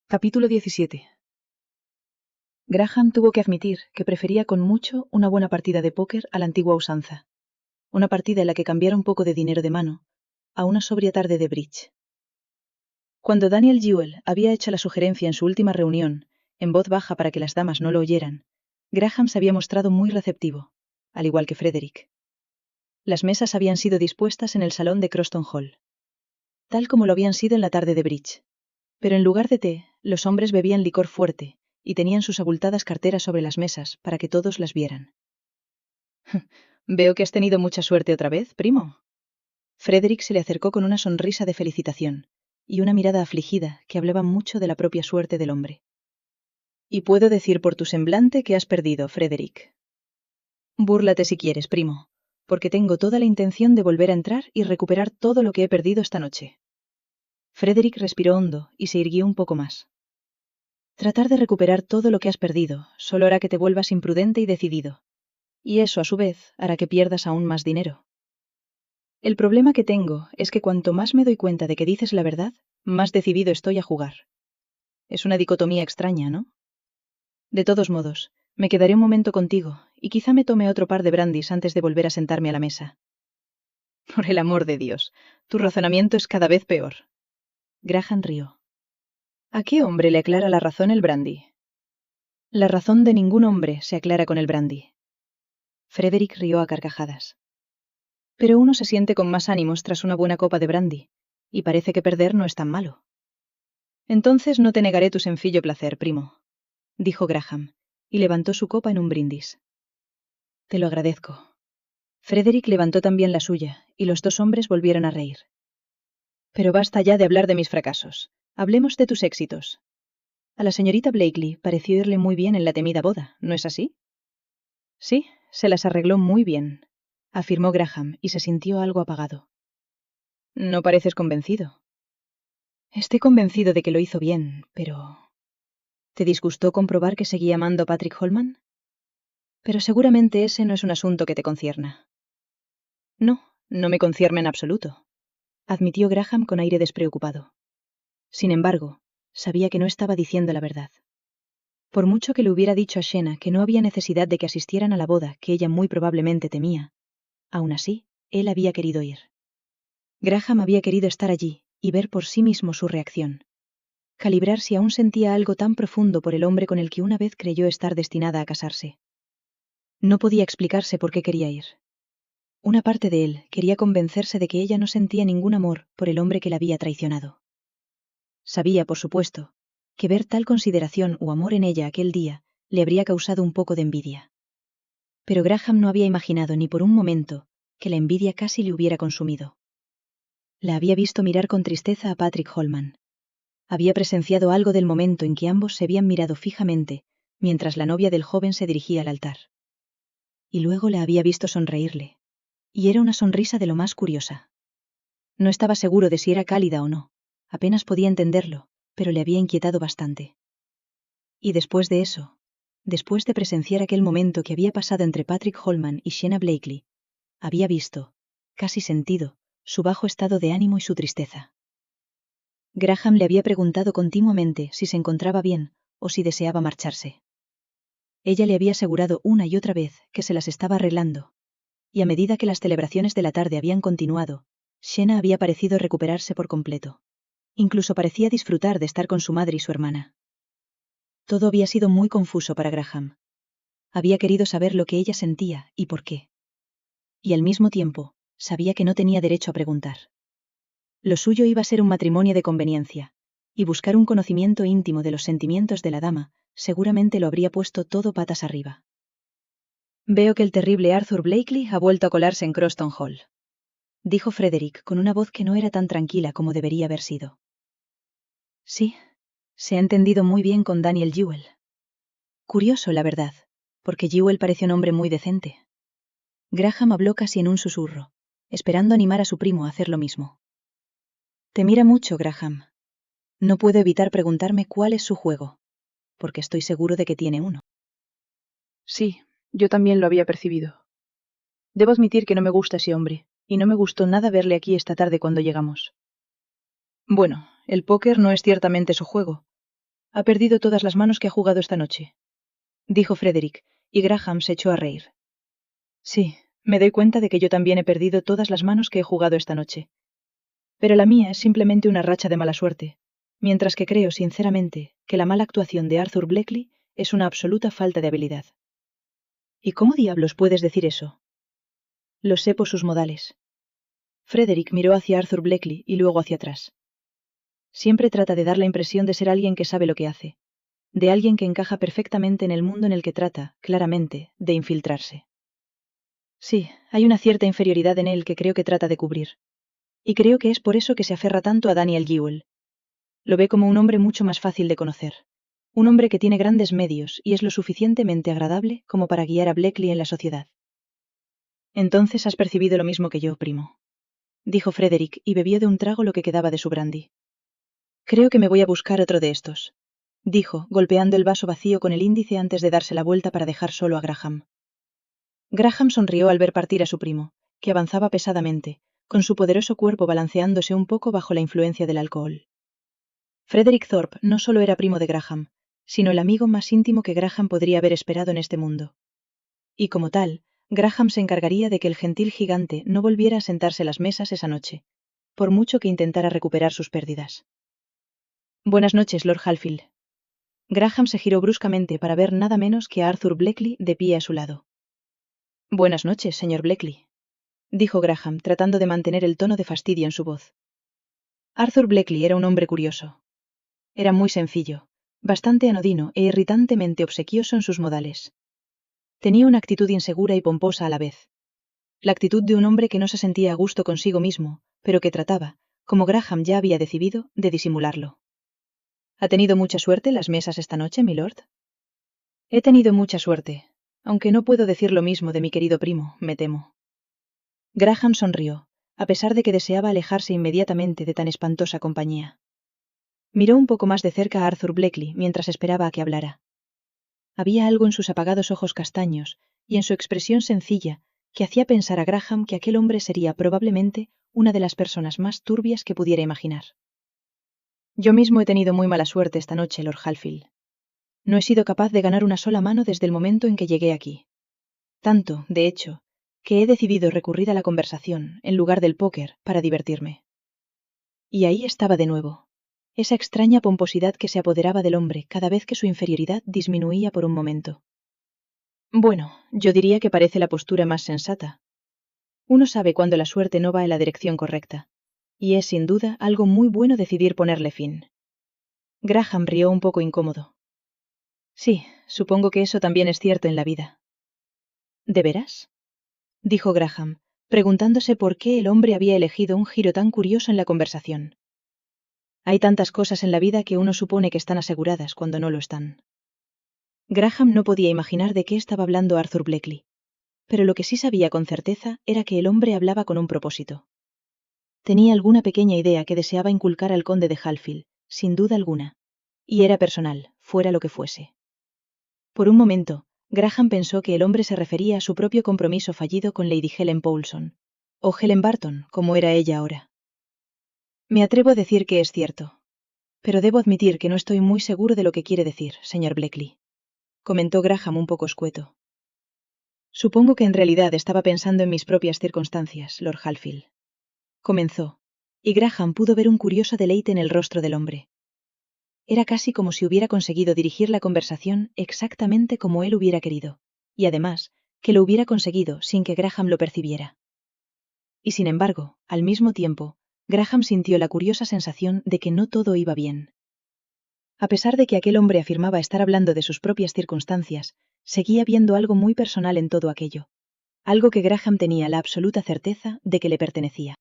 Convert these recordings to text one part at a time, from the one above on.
Capítulo 17. Graham tuvo que admitir que prefería con mucho una buena partida de póker a la antigua usanza. Una partida en la que cambiara un poco de dinero de mano, a una sobria tarde de bridge. Cuando Daniel Jewell había hecho la sugerencia en su última reunión, en voz baja para que las damas no lo oyeran, Graham se había mostrado muy receptivo, al igual que Frederick. Las mesas habían sido dispuestas en el salón de Croston Hall, tal como lo habían sido en la tarde de bridge. Pero en lugar de té, los hombres bebían licor fuerte, y tenían sus abultadas carteras sobre las mesas para que todos las vieran. «Veo que has tenido mucha suerte otra vez, primo». Frederick se le acercó con una sonrisa de felicitación, y una mirada afligida que hablaba mucho de la propia suerte del hombre. «Y puedo decir por tu semblante que has perdido, Frederick». «Búrlate si quieres, primo, porque tengo toda la intención de volver a entrar y recuperar todo lo que he perdido esta noche». Frederick respiró hondo y se irguió un poco más. Tratar de recuperar todo lo que has perdido solo hará que te vuelvas imprudente y decidido. Y eso, a su vez, hará que pierdas aún más dinero. El problema que tengo es que cuanto más me doy cuenta de que dices la verdad, más decidido estoy a jugar. Es una dicotomía extraña, ¿no? De todos modos, me quedaré un momento contigo y quizá me tome otro par de brandis antes de volver a sentarme a la mesa. Por el amor de Dios, tu razonamiento es cada vez peor. Graham rió. ¿A qué hombre le aclara la razón el brandy? La razón de ningún hombre se aclara con el brandy. Frederick rió a carcajadas. Pero uno se siente con más ánimos tras una buena copa de brandy, y parece que perder no es tan malo. Entonces no te negaré tu sencillo placer, primo, dijo Graham, y levantó su copa en un brindis. Te lo agradezco. Frederick levantó también la suya, y los dos hombres volvieron a reír. Pero basta ya de hablar de mis fracasos. Hablemos de tus éxitos. A la señorita Blakely pareció irle muy bien en la temida boda, ¿no es así? Sí, se las arregló muy bien, afirmó Graham, y se sintió algo apagado. No pareces convencido. Estoy convencido de que lo hizo bien, pero... ¿Te disgustó comprobar que seguía amando a Patrick Holman? Pero seguramente ese no es un asunto que te concierna. No, no me concierne en absoluto, admitió Graham con aire despreocupado. Sin embargo, sabía que no estaba diciendo la verdad. Por mucho que le hubiera dicho a Shena que no había necesidad de que asistieran a la boda que ella muy probablemente temía, aún así, él había querido ir. Graham había querido estar allí y ver por sí mismo su reacción. Calibrar si aún sentía algo tan profundo por el hombre con el que una vez creyó estar destinada a casarse. No podía explicarse por qué quería ir. Una parte de él quería convencerse de que ella no sentía ningún amor por el hombre que la había traicionado. Sabía, por supuesto, que ver tal consideración o amor en ella aquel día le habría causado un poco de envidia. Pero Graham no había imaginado ni por un momento que la envidia casi le hubiera consumido. La había visto mirar con tristeza a Patrick Holman. Había presenciado algo del momento en que ambos se habían mirado fijamente, mientras la novia del joven se dirigía al altar. Y luego la había visto sonreírle. Y era una sonrisa de lo más curiosa. No estaba seguro de si era cálida o no. Apenas podía entenderlo, pero le había inquietado bastante. Y después de eso, después de presenciar aquel momento que había pasado entre Patrick Holman y Shena Blakely, había visto, casi sentido, su bajo estado de ánimo y su tristeza. Graham le había preguntado continuamente si se encontraba bien o si deseaba marcharse. Ella le había asegurado una y otra vez que se las estaba arreglando, y a medida que las celebraciones de la tarde habían continuado, Shena había parecido recuperarse por completo. Incluso parecía disfrutar de estar con su madre y su hermana. Todo había sido muy confuso para Graham. Había querido saber lo que ella sentía y por qué. Y al mismo tiempo, sabía que no tenía derecho a preguntar. Lo suyo iba a ser un matrimonio de conveniencia, y buscar un conocimiento íntimo de los sentimientos de la dama seguramente lo habría puesto todo patas arriba. Veo que el terrible Arthur Blakely ha vuelto a colarse en Croston Hall, dijo Frederick con una voz que no era tan tranquila como debería haber sido. Sí, se ha entendido muy bien con Daniel Jewell. Curioso, la verdad, porque Jewell parece un hombre muy decente. Graham habló casi en un susurro, esperando animar a su primo a hacer lo mismo. Te mira mucho, Graham. No puedo evitar preguntarme cuál es su juego, porque estoy seguro de que tiene uno. Sí, yo también lo había percibido. Debo admitir que no me gusta ese hombre, y no me gustó nada verle aquí esta tarde cuando llegamos. Bueno, el póker no es ciertamente su juego, Ha perdido todas las manos que ha jugado esta noche, dijo Frederick, y Graham se echó a reír. Sí, me doy cuenta de que yo también he perdido todas las manos que he jugado esta noche. Pero la mía es simplemente una racha de mala suerte, mientras que creo, sinceramente, que la mala actuación de Arthur Blekley es una absoluta falta de habilidad. ¿Y cómo diablos puedes decir eso? Lo sé por sus modales. Frederick miró hacia Arthur Blekley y luego hacia atrás. Siempre trata de dar la impresión de ser alguien que sabe lo que hace, de alguien que encaja perfectamente en el mundo en el que trata, claramente, de infiltrarse. Sí, hay una cierta inferioridad en él que creo que trata de cubrir. Y creo que es por eso que se aferra tanto a Daniel Jewell. Lo ve como un hombre mucho más fácil de conocer. Un hombre que tiene grandes medios y es lo suficientemente agradable como para guiar a Blekley en la sociedad. Entonces has percibido lo mismo que yo, primo, dijo Frederick y bebió de un trago lo que quedaba de su brandy. Creo que me voy a buscar otro de estos, dijo, golpeando el vaso vacío con el índice antes de darse la vuelta para dejar solo a Graham. Graham sonrió al ver partir a su primo, que avanzaba pesadamente, con su poderoso cuerpo balanceándose un poco bajo la influencia del alcohol. Frederick Thorpe no solo era primo de Graham, sino el amigo más íntimo que Graham podría haber esperado en este mundo. Y como tal, Graham se encargaría de que el gentil gigante no volviera a sentarse a las mesas esa noche, por mucho que intentara recuperar sus pérdidas. Buenas noches, Lord Halfield. Graham se giró bruscamente para ver nada menos que a Arthur Blekley de pie a su lado. Buenas noches, señor Blekley, dijo Graham, tratando de mantener el tono de fastidio en su voz. Arthur Blekley era un hombre curioso. Era muy sencillo, bastante anodino e irritantemente obsequioso en sus modales. Tenía una actitud insegura y pomposa a la vez. La actitud de un hombre que no se sentía a gusto consigo mismo, pero que trataba, como Graham ya había decidido, de disimularlo. ¿Ha tenido mucha suerte las mesas esta noche, milord? He tenido mucha suerte, aunque no puedo decir lo mismo de mi querido primo, me temo. Graham sonrió, a pesar de que deseaba alejarse inmediatamente de tan espantosa compañía. Miró un poco más de cerca a Arthur Blekley mientras esperaba a que hablara. Había algo en sus apagados ojos castaños, y en su expresión sencilla, que hacía pensar a Graham que aquel hombre sería probablemente una de las personas más turbias que pudiera imaginar. Yo mismo he tenido muy mala suerte esta noche, Lord Halfield. No he sido capaz de ganar una sola mano desde el momento en que llegué aquí. Tanto, de hecho, que he decidido recurrir a la conversación, en lugar del póker, para divertirme. Y ahí estaba de nuevo, esa extraña pomposidad que se apoderaba del hombre cada vez que su inferioridad disminuía por un momento. Bueno, yo diría que parece la postura más sensata. Uno sabe cuando la suerte no va en la dirección correcta, y es sin duda algo muy bueno decidir ponerle fin. Graham rió un poco incómodo. Sí, supongo que eso también es cierto en la vida. ¿De veras? Dijo Graham, preguntándose por qué el hombre había elegido un giro tan curioso en la conversación. Hay tantas cosas en la vida que uno supone que están aseguradas cuando no lo están. Graham no podía imaginar de qué estaba hablando Arthur Blekley, pero lo que sí sabía con certeza era que el hombre hablaba con un propósito. Tenía alguna pequeña idea que deseaba inculcar al conde de Halfield, sin duda alguna, y era personal, fuera lo que fuese. Por un momento, Graham pensó que el hombre se refería a su propio compromiso fallido con Lady Helen Poulson, o Helen Barton, como era ella ahora. Me atrevo a decir que es cierto, pero debo admitir que no estoy muy seguro de lo que quiere decir, señor Blekley, comentó Graham un poco escueto. Supongo que en realidad estaba pensando en mis propias circunstancias, Lord Halfield. Comenzó, y Graham pudo ver un curioso deleite en el rostro del hombre. Era casi como si hubiera conseguido dirigir la conversación exactamente como él hubiera querido, y además, que lo hubiera conseguido sin que Graham lo percibiera. Y sin embargo, al mismo tiempo, Graham sintió la curiosa sensación de que no todo iba bien. A pesar de que aquel hombre afirmaba estar hablando de sus propias circunstancias, seguía viendo algo muy personal en todo aquello, algo que Graham tenía la absoluta certeza de que le pertenecía.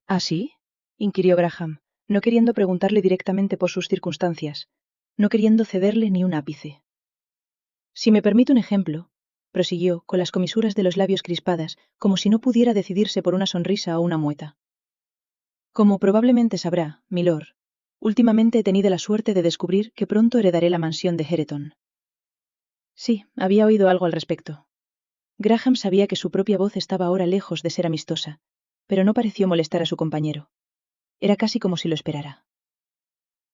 ¿Ah, sí? Inquirió Graham, no queriendo preguntarle directamente por sus circunstancias, no queriendo cederle ni un ápice. Si me permite un ejemplo, prosiguió, con las comisuras de los labios crispadas, como si no pudiera decidirse por una sonrisa o una mueca. Como probablemente sabrá, milord, últimamente he tenido la suerte de descubrir que pronto heredaré la mansión de Hereton. Sí, había oído algo al respecto. Graham sabía que su propia voz estaba ahora lejos de ser amistosa, pero no pareció molestar a su compañero. Era casi como si lo esperara.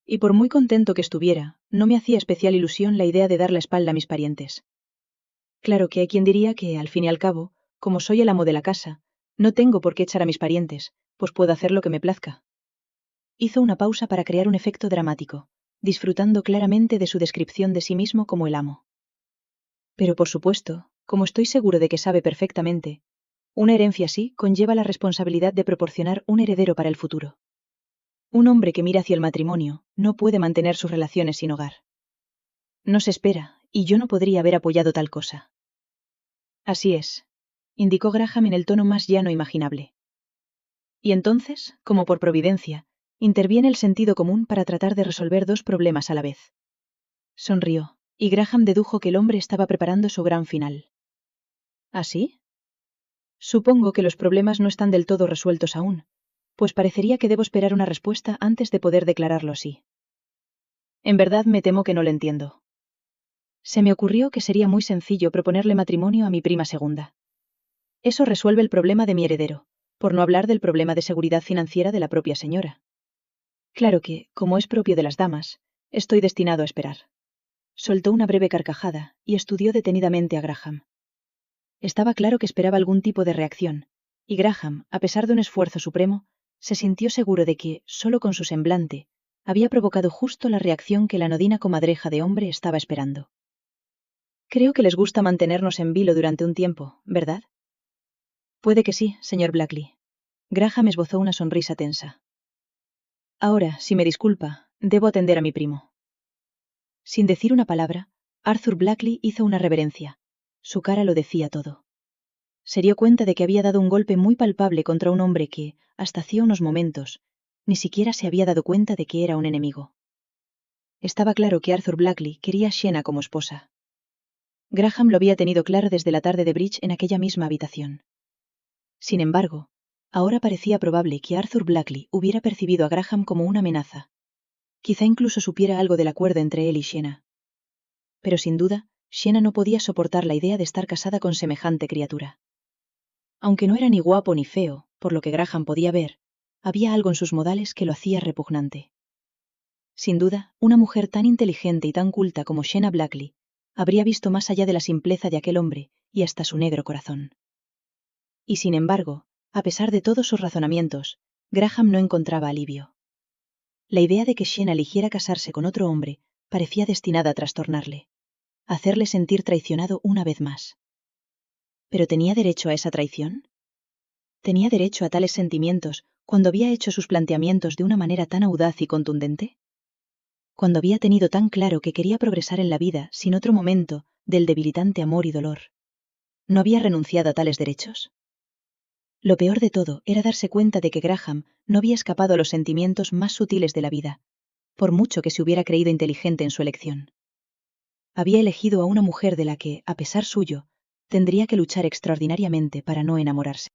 Y por muy contento que estuviera, no me hacía especial ilusión la idea de dar la espalda a mis parientes. Claro que hay quien diría que, al fin y al cabo, como soy el amo de la casa, no tengo por qué echar a mis parientes, pues puedo hacer lo que me plazca. Hizo una pausa para crear un efecto dramático, disfrutando claramente de su descripción de sí mismo como el amo. Pero por supuesto, como estoy seguro de que sabe perfectamente, una herencia así conlleva la responsabilidad de proporcionar un heredero para el futuro. Un hombre que mira hacia el matrimonio no puede mantener sus relaciones sin hogar. No se espera, y yo no podría haber apoyado tal cosa. Así es, indicó Graham en el tono más llano imaginable. Y entonces, como por providencia, interviene el sentido común para tratar de resolver dos problemas a la vez. Sonrió, y Graham dedujo que el hombre estaba preparando su gran final. ¿Así? Supongo que los problemas no están del todo resueltos aún, pues parecería que debo esperar una respuesta antes de poder declararlo así. En verdad me temo que no lo entiendo. Se me ocurrió que sería muy sencillo proponerle matrimonio a mi prima segunda. Eso resuelve el problema de mi heredero, por no hablar del problema de seguridad financiera de la propia señora. Claro que, como es propio de las damas, estoy destinado a esperar. Soltó una breve carcajada y estudió detenidamente a Graham. Estaba claro que esperaba algún tipo de reacción, y Graham, a pesar de un esfuerzo supremo, se sintió seguro de que, solo con su semblante, había provocado justo la reacción que la anodina comadreja de hombre estaba esperando. Creo que les gusta mantenernos en vilo durante un tiempo, ¿verdad? Puede que sí, señor Blackley. Graham esbozó una sonrisa tensa. Ahora, si me disculpa, debo atender a mi primo. Sin decir una palabra, Arthur Blackley hizo una reverencia. Su cara lo decía todo. Se dio cuenta de que había dado un golpe muy palpable contra un hombre que, hasta hacía unos momentos, ni siquiera se había dado cuenta de que era un enemigo. Estaba claro que Arthur Blackley quería a Sienna como esposa. Graham lo había tenido claro desde la tarde de bridge en aquella misma habitación. Sin embargo, ahora parecía probable que Arthur Blackley hubiera percibido a Graham como una amenaza. Quizá incluso supiera algo del acuerdo entre él y Sienna. Pero sin duda, Sienna no podía soportar la idea de estar casada con semejante criatura. Aunque no era ni guapo ni feo, por lo que Graham podía ver, había algo en sus modales que lo hacía repugnante. Sin duda, una mujer tan inteligente y tan culta como Sienna Blackley habría visto más allá de la simpleza de aquel hombre y hasta su negro corazón. Y sin embargo, a pesar de todos sus razonamientos, Graham no encontraba alivio. La idea de que Sienna eligiera casarse con otro hombre parecía destinada a trastornarle, a hacerle sentir traicionado una vez más. ¿Pero tenía derecho a esa traición? ¿Tenía derecho a tales sentimientos cuando había hecho sus planteamientos de una manera tan audaz y contundente? Cuando había tenido tan claro que quería progresar en la vida sin otro momento del debilitante amor y dolor. ¿No había renunciado a tales derechos? Lo peor de todo era darse cuenta de que Graham no había escapado a los sentimientos más sutiles de la vida, por mucho que se hubiera creído inteligente en su elección. Había elegido a una mujer de la que, a pesar suyo, tendría que luchar extraordinariamente para no enamorarse.